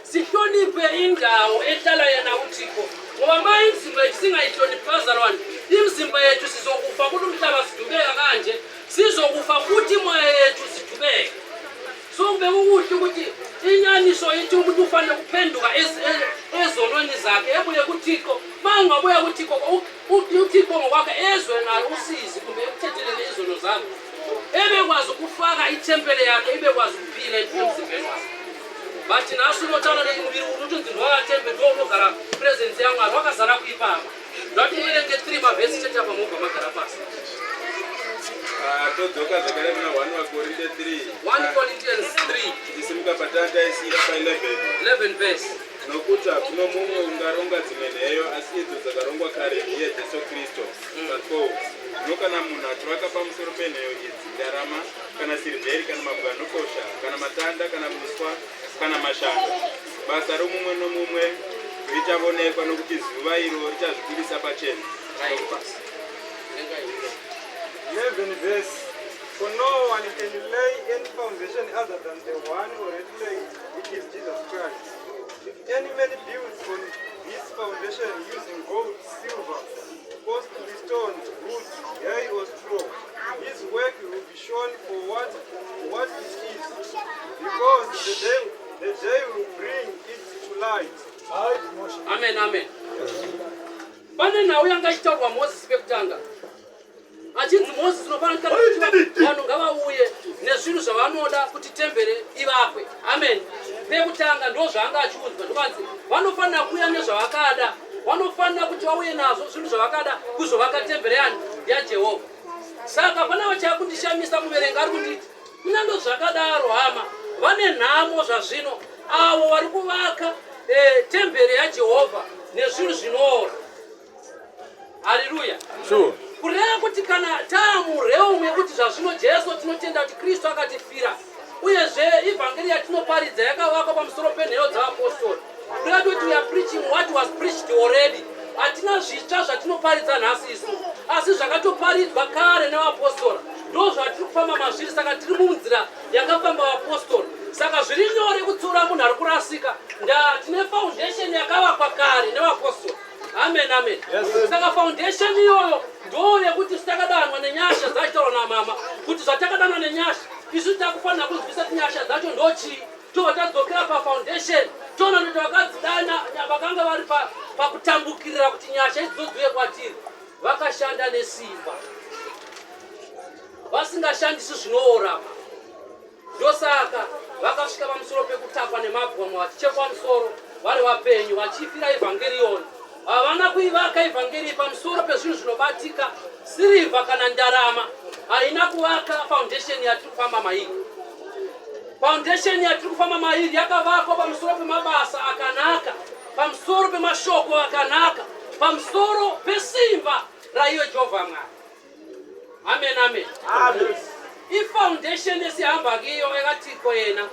sihloniphe indawo ehlala yena uThixo, ngoba ma imizimba yethu singayihloniphi bazalwane imizimba yethu sizokufa kulo mhlaba sidubeka kanje, sizokufa futhi moya yethu sidubeke. So kube kukuhle ukuthi inyaniso yethu umuntu ufanele kuphenduka ezonweni zakhe ebuye kuThixo. Mangabuya kuThixo uThixo ngokwakhe ezwe nayo usizi kumbe ukuthethelele izono zakhe, ebekwazi ukufaka itempele yakhe, ibekwazi ukuphila emzimbeni wakhe. But naso unotala nemuviri umuntu nzindwa watembe ndo unogara presence yaMwari wakazara kuipamba. Ndati uverenge 3 mavhesi chete apa mobva magara pasi. Todzoka zvakare muna 1 Vakorinte 3. 1 Corinthians 3. Tisimuka patanga isira pa 11 verse. Nokuti kuno mumwe ungaronga dzimwe nheyo asi idzo dzakarongwa kare ndiye Jesu Kristu. But kana munhu achivaka pamusoro penheyo idzi ndarama kana sirivheri kana mabwe anokosha kana matanda kana muswa kana mashanga, basa romumwe nomumwe richavonekwa nokuti zuva iro richazvibudisa pachena. 11 verse. For no one can lay any foundation other than the one already laid, which is Jesus Christ. If any man builds on this foundation using gold, silver, costly stones, wood, hay or straw, his work will be shown for what it is, because the day will bring it to light. Amen, amen. Pane nawo yangachitaurwa Moses pekutanga. Achinzi Moses unofanira kuti vanhu ngavauye nezvinhu zvavanoda kuti tembere ivakwe. Amen. Pekutanga ndo zvanga achiudzwa ndokanzi vanofanira kuuya nezvavakada, vanofanira kuti vauye nazvo zvinhu zvavakada kuzovaka tembere yaJehovha. Saka pana vachakundishamisa muverenga ari kunditi kunyange zvakadaro hama vane nhamo zvazvino avo vari kuvaka temberi yaJehovha nezvinhu zvinoora. Haleluya. Sure. Kureva kuti kana taamureumu yekuti zvazvino Jesu tinotenda kuti Kristu akatifira uyezve ivhangeri yatinoparidza yakavakwa pamusoro penheyo dzaapostoli. Kureva kuti we are preaching what was preached already. Hatina zvitsva zvatinoparidza nhasi isu asi zvakatoparidzwa kare nevapostori. Ndo zvatiri kufamba mazviri, saka tiri munzira yakafamba vapostori. Saka zviri nyore kutsiura munhu ari kurasika. Tine foundation yakavakwa kare nevapostori. Amen, amen. Yes. Saka foundation iyoyo ndo yekuti takadanwa nenyasha dzachitaurwa namama kuti zvatakadanwa nenyasha isu takufanira kuzivisa kuti nyasha dzacho ndochii. Tobva tadzokera pafoundation toona kuti vakadzidana vakanga vari pakutambukirira kuti nyasha idzodziuye kwatiri vakashanda nesimba vasingashandisi zvinoorama. Ndosaka vakasvika pamusoro pekutakwa nemabhomwe vachichekwa musoro vari vapenyu vachifira evhangeriyoni. Havana kuivaka evhangeri pamusoro pezvinhu zvinobatika sirivha kana ndarama. Haina kuvaka foundation yatiri kufamba mairi. Foundation yatiri kufamba mairi yakavakwa pamusoro pemabasa akanaka, pamusoro pemashoko akanaka, pamusoro pesimba raiyo Jehovha Mwari. Amen, amen. Amen. Ifoundation esihamba kiyo ekatiko yena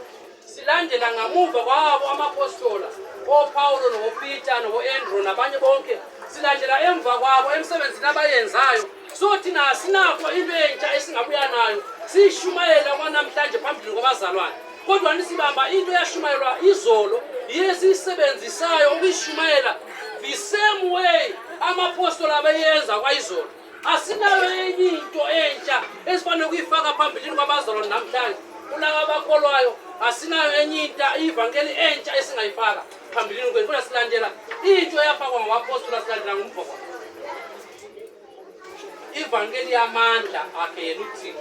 silandela ngamuva kwabo amapostola oPaulo noPeter noAndrew nabanye bonke silandela emva kwabo emsebenzini abayenzayo. So thina asinakho into entsha esingabuya nayo sishumayela kwanamhlanje phambili kwabazalwane, kodwa nisibamba into yashumayelwa izolo yesisebenzisayo ukuyishumayela the same way amapostola abayenza kwayizolo. Asinayo enye into entsha esifanele ukuyifaka phambili kwabazalwane namhlanje. Kulaba abakholwayo asinayo enye into ivangeli entsha esingayifaka phambilini kwenu, kodwa silandela into yafakwa ngabapostola, silandela ngumphoko ivangeli yamandla akhe yena uThixo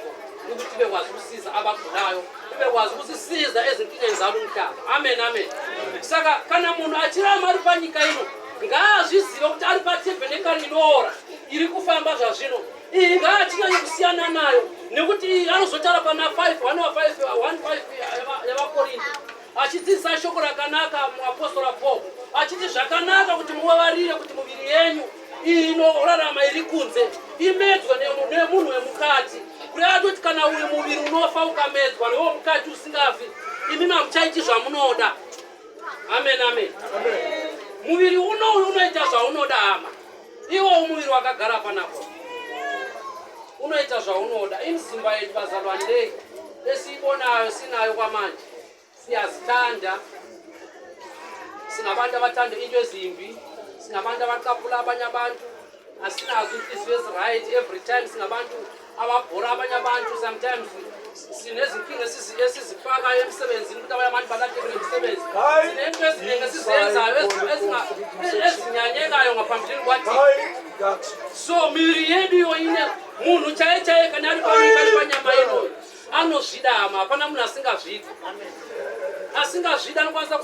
ukuthi bekwazi ukusiza abagulayo, bekwazi ukusisiza ezinkingeni zalo umhlaba. Amen, amen. Saka kana munhu achirama ari panyika ino ngaazvizive kuti ari patebhenekari inoora iri kufamba zvazvino. Iyi ngaachinganye kusiyana nayo nekuti anozotara pana 5:1-5 yavakorinto achidzidzisa shoko rakanaka muapostola Paul achiti zvakanaka kuti muvavarire kuti muviri yenyu inorarama iri kunze imedzwe nemunhu wemukati. Kureva kuti kana uyu muviri unofa ukamedzwa newo mukati usingafi, imi hamuchaiti zvamunoda. Amen, amen. Muviri unoyu unoita zvaunoda hama. Iwo muviri wakagara panapo unoita zvaunoda. Imizimba yedu bazalwane lei esiibonayo sinayo kwamanje siyazithanda, singabantu abathanda into ezimbi, singabantu abaqaphula abanye abantu, asinazo inhliziyo eziright every time, singabantu ababhora abanye abantu. Sometimes sinezinkinga esizifakayo emsebenzini ukuthi abanye abantu balahlekele emsebenzi. Sinento eziningi esizenzayo ezinyanyekayo ngaphambilini kwaThixo. So miviri yedu iyo ine munhu chaye kana ari panyama inoyo anozvidama, hapana munhu asingazvidi. Asingazvidi anokwanisa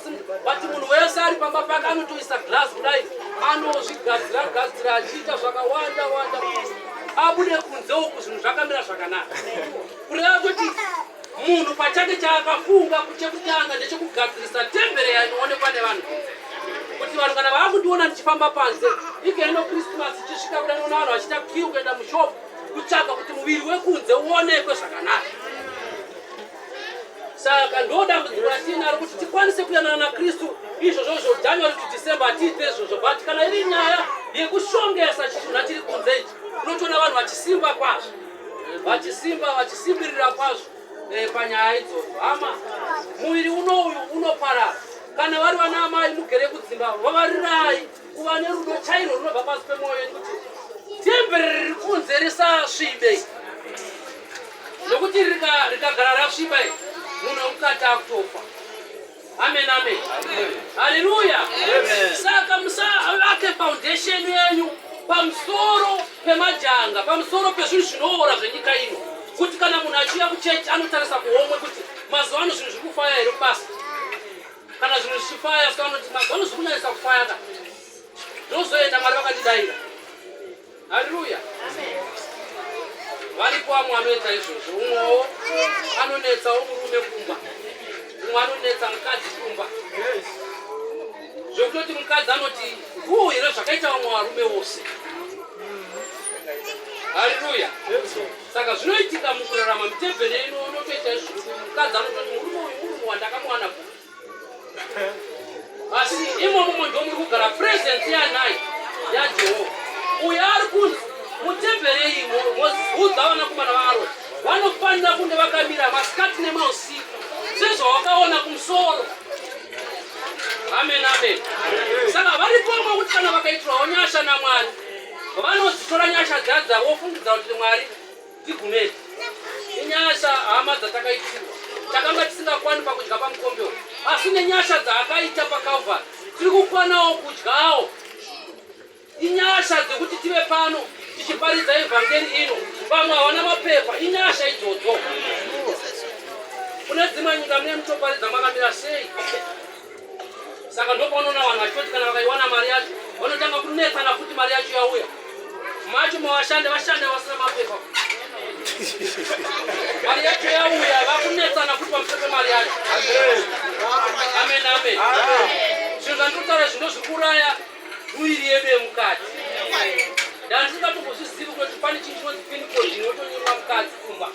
bati munhu wese ari pamba pake anotoisa glass kudai anozvigadzira achiita zvakawanda abude kunze uku zvinhu zvakamira zvakanaka. Kureva kuti munhu pachake chaakafunga chekutanga ndechekugadzirisa temberi yainoonekwa nevanhu, kuti vanhu kana vaakundiona ndichifamba panze ikeino Christmas ichisvika kuda noona vanhu vachita kiu kuenda mushopu kutsvaka kuti muviri wekunze uonekwe zvakanaka. Saka ndo dambudziko ratinaro kuti tikwanise kuyanana naKristu izvozvo January to December atiite izvozvo, but kana iri nyaya yekushongesa chinhu chiri kunze ichi unotoona vanhu vachisimba kwazvo, vachisimbirira kwazvo panyaya idzodzo. Hama, muviri unoyu unoparara. Kana vari vana amai mugere kudzimba vavarirai kuva nerudo chairo runobva pasi pemwoyo kuti temberi riri kunze risasvibe, nokuti rikagara rasviba munhu wemukati akutofa. Amen, amen. Haleluya. Saka musavake foundation yenyu pamusoro pemajanga, pamusoro pezvinhu zvinoora zvenyika ino, kuti kana munhu achiuya kuchechi anotarisa kuhomwe kuti mazuva ano zvinhu zviri kufaya here basa. Kana zvinhu zvichifaya saka anoti mazuva ano zviri kunyanyisa kufaya ka ndozoenda Mwari vakandidayira. Haleluya. varipo vamwe vanoita izvozvo. Umwewo anonetsawo murume kumba, umwe anonetsa mukadzi kumba, zvekutoti mukadzi anoti nduu here zvakaita vamwe varume vose. Haleluya. Saka zvinoitika mukurarama mutemberi ino unotoita izvozvo. Mukadzi anototi murume uyu murume wandakamwana ku. Asi imomo ndo muri kugara presence yanai yaJehovha. Uyo ari kunzi mutemberi imo Mozisi vanakomana vaAroni vanofanira kunge vakamira masikati nemausiku sezvawakaona kumusoro. Amen, amen. Saka varipo vamwe kuti kana vakaitirwawo nyasha naMwari vanozitora nyasha dzavo vofungidza kuti Mwari ndigumeti. Inyasha hama dzatakaitirwa takanga tisingakwani pakudya pamukombero, asi nenyasha dzaakaita paKalvari tiri kukwanawo kudyawo. Inyasha dzekuti tive pano tichiparidza evhangeri ino, vamwe havana mapepa, inyasha idzodzo. Kune dzimwe nyika mune mutoparidza makamira sei. Saka ndopanoona vanhu vachoti kana vakaiwana mari yacho vanotanga kunetsana kuti mari yacho yauya. Macho mavashande vasina mapepa. Mari yacho yauya vakunetsana kuti vamupepe mari yacho. Amen, amen. Zvinhu zvandinotaura zvino zvikuraya mwiri yedu yemukati. Ndandisingatombozvizivi kuti pane chinhu chinonzi pincode inotonyorwa mukati kumba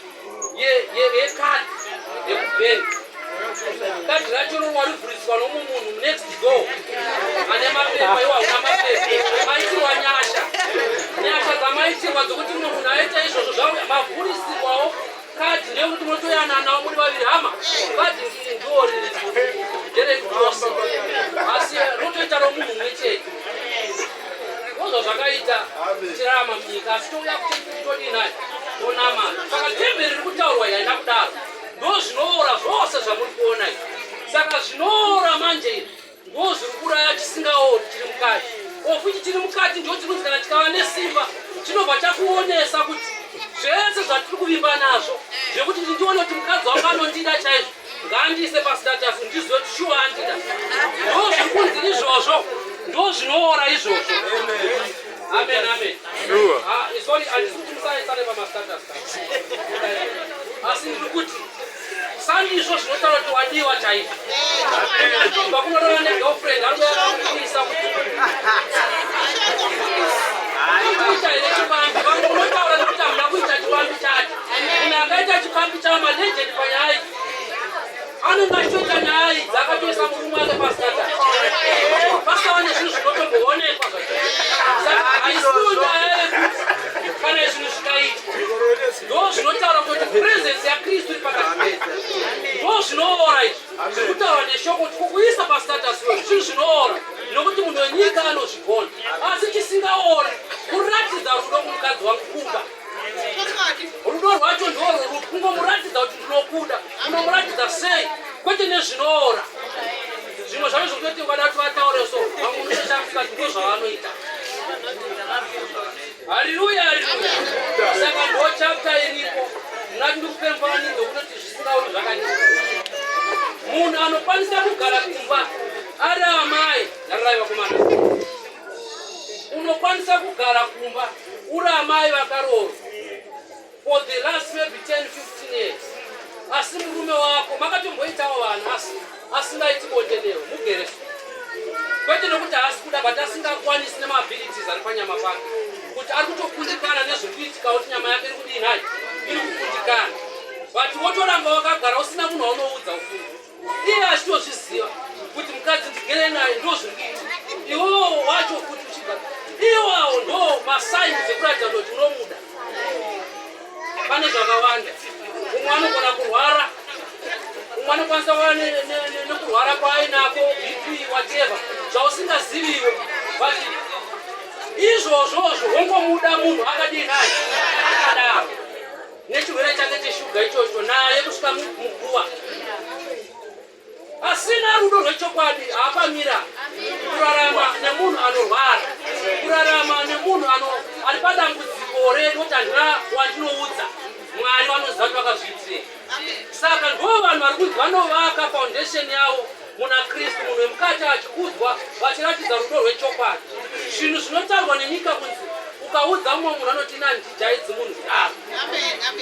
yekati yekubhengi. Kati racho rinovhuriswa nomumwe munhu next door ane mapepa, iwo hauna mapepa, maitirwa nyasha. Nyasha dzamaitirwa dzokuti mumwe munhu aita izvozvo zvavo mavhurisirwawo kati ndeyekuti munotoyananawo muri vaviri. Hama kati ndori nderekuose, asi rotoita romunhu mumwe chete. Ndozvo zvakaita tirarama munyika, asi touya kuti todinayo tonamana. Saka temberi riri kutaurwa yaina kudaro ndozvinoora zvose zvamuri kuona izvi. Saka zvinoora manje izvi ndozviri kuraya chisingaori chiri mukati. Ofuti chiri mukati ndo chinonzi kana chikava nesimba chinobva chakuonesa kuti zvese zvatiri kuvimba nazvo zvekuti ndione kuti mukadzi wangu anondida chaizvo ngaandise pastatasi ndizive kuti shuwa andida. Ndozviri kunzi izvozvo ndozvinoora izvozvo. Amen, amen. Sorry, handisi kuti musaisane pamastatasi. Asi ndiri kuti sandizvo zvinotaura kuti wadiwa chaizvo. Ndobva kunorana negirlfriend anokuisa kuti kuita here chipambi. Vamwe unotaura nekuti hamuna kuita chipambi chake. Munhu akaita chipambi chamalegend panyaya idzi anenge achitoita nyaya idzi akatoisa murume wake pastatasi. Pasava nezvinhu zvinotomboonekwa zvacho. Saka haisiwo nyaya yekuti kana zvinhu zvikaitwa ndo zvinotaura kuti presence yaKristu iri pakati pedu. Ndo zvinoora izvi zviri kutaura neshoko kuti kukuisa pastatasi zvinhu zvinoora nokuti munhu wenyika anozvigona. Asi chisingaori kuratidza rudo kumukadzi wangu kumba. Rudo rwacho ndorwo kungomuratidza kuti ndinokuda. Unomuratidza sei? Kwete nezvinoora. Zvimwe zvacho zvokutoti ukadati vataure so vamwe unotoshamisika kuti ndo zvavanoita. Haleluya, haleluya. Saka ndo chapter iripo. Munati ndikupe mufananidzo wekutoti zvisingaori zvakanaka. Munhu anokwanisa kugara kumba ari amai, ndarirayi vakomana, unokwanisa kugara kumba uri amai vakaroorwa for the last maybe 10-15 years. Asi murume wako makatomboitawo vanhu asi asingaiti bonde newe mugeresa. Kwete nokuti haasi kuda but asingakwanisi nemabilities ari panyama pake kuti ari kutokundikana nezvekuitika kuti nyama yake iri kudini hai iri kukundikana. But wotoramba wakagara usina munhu waunoudza ufungu. Iye achitozviziva kuti mukadzi ndigere naye ndozviri. Iwowo wacho kuti uchigara iwawo ndo masaini dzekuratidza kuti unomuda. Pane zvakawanda. Umwe anogona kurwara, umwe anokwanisa kuva nekurwara kwaainako BP whatever zvausingaziviwo. But izvozvozvo wongomuda munhu akadini naye akadaro nechirwere chake cheshuga ichocho naye kusvika muguva. Asina rudo rwechokwadi haapamira kurarama nemunhu anorwara, kurarama nemunhu ari padambudziko renoti handina wandinoudza. Mwari vanoziva kuti vakazviitire. Saka ndo vanhu vari kunzi vanovaka foundation yavo muna Kristu, munhu wemukati achikudzwa vachiratidza rudo rwechokwadi. Zvinhu zvinotaurwa nenyika kunzi ukaudza umwe munhu anoti nani tijaidzi munhu kudaro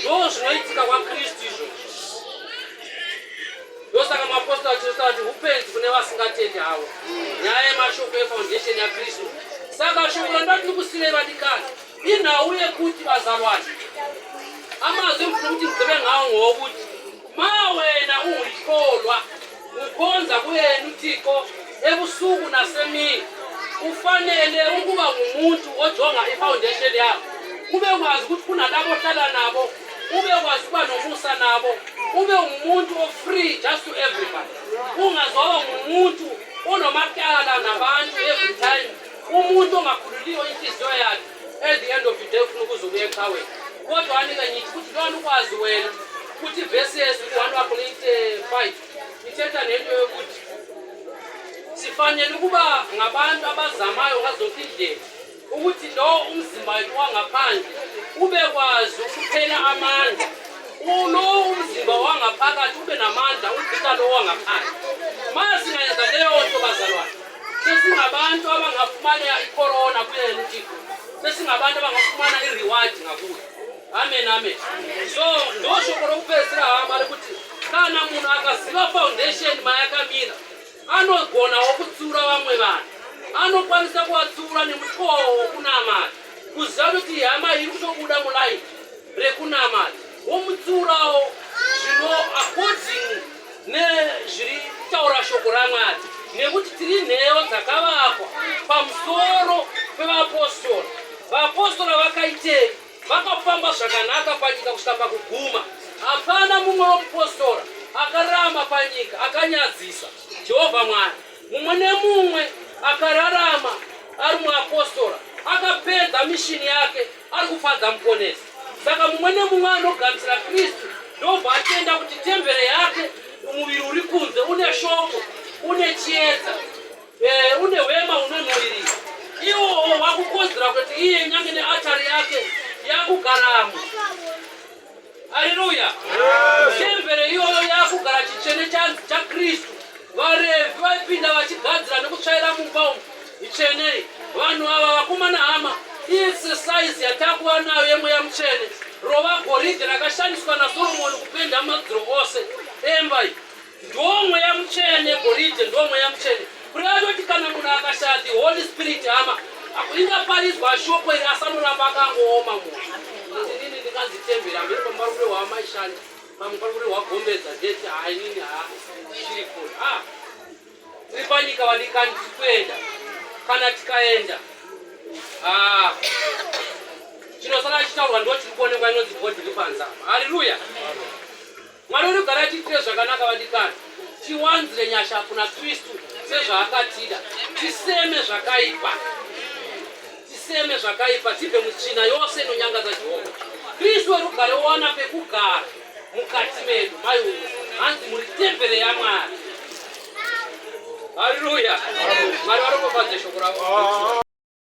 ndo zvinoitika kwaKristu izvozvo. Ndosaka maapostoli achinotaura kuti upenzi kune vasingatendi havo nyaya yemashoko efoundation yaKristu. Saka shoko randati ndikusiyirei vadikani inhau yekuti vazalwana amazwi mfuna kuti mugebe ngawo ngowokuti mawena ungutholwa ukhonza kuyena uThixo ebusuku nasemini ufanele ukuba ngumuntu ojonga ifoundation yakho, ube kwazi ukuthi kunalabo ohlala nabo, ube kwazi ukuba nomusa nabo, ube ngumuntu ofree just to everybody, ungazoba ngumuntu onomatyala nabantu every time, umuntu ongakhululiyo inhliziyo yakhe at the end of the day ufuna ukuzobuya ecaweni. Kodwa anika ngithi ukuthi lona ukwazi wena ukuthi verse 1 Corinthians 5 ithetha nento yokuthi sifanele ukuba ngabantu abazamayo ngazonke indlela ukuthi lo umzimba wethu wangaphandle ube kwazi ukuphela amandla, ulo umzimba wangaphakathi ube namandla ukuthatha lo wangaphandle. Mase singayenza leyo nto bazalwane, sesingabantu abangafumana icorona kuyena uThixo, sesingabantu abangafumana ireward ngakuye. Amen, amen. So ndoshoko lokupezela hamba ukuthi kana munhu akaziva foundation mayakamira anogona wokutsura vamwe vanhu, anokwanisa kuvatsura nemutoo wokunamata, kuziva kuti hama iri kutobuda mulaini rekunamata womutsurawo zvino according nezviri kutaura shoko raMwari, nekuti tiri nheyo dzakavakwa pamusoro pevapostori. Vapostori vakaitei? Vakafamba zvakanaka panyika kusvika pakuguma. Hapana mumwe womupostora akararama panyika akanyadzisa Jehovha Mwari. Mumwe nemumwe akararama ari muapostora akapedza mishini yake ari kufadza muponesi. Saka mumwe nemumwe anogamuchira Kristu ndobva atenda kuti tembere yake muviri uri kunze une shoko, une chiedza, une hwema unonhuhwirira. Iwo wakukodzera kuti iye nyange neatari yake yakugaramo. Haleluya. Tembere iyoyo yakugara chichene chaKristu. Varevi vaipinda vachigadzira nekutsvaira mumba ichene. Vanhu ava vakomana hama, exercise yatakuva nayo yemweya mutsvene, rova goridhe rakashandiswa naSoromoni kupenda madziro ose emba iyi, ndomweya mutsvene. Goridhe ndomweya mutsvene. Kureva kuti kana munhu akashaya the Holy Spirit hama ingaparidzwa shoko iri asanoramba akangooma munhu. Ndini ndikazitembera mberi pamuparume wamaishanda pamuparume wagombedza ndeti hainini shiripo tiri panyika vadikani tikuenda kana tikaenda chinosara chitaurwa ndo chiri kuonekwa inonzi bhodhi iri panzama. Haleluya. Mwari uri kugara tiitire zvakanaka vadikani, tiwanzire nyasha kuna Kristu sezvaakatida, tiseme zvakaipa, tiseme zvakaipa, tibve muchina yose inonyangadza Jehovha. Kristu ari kugara owana pekugara mukati medu. Mai hanzi muri tembere yaMwari. Haleluya. Mwari varongofadze shoko ravo.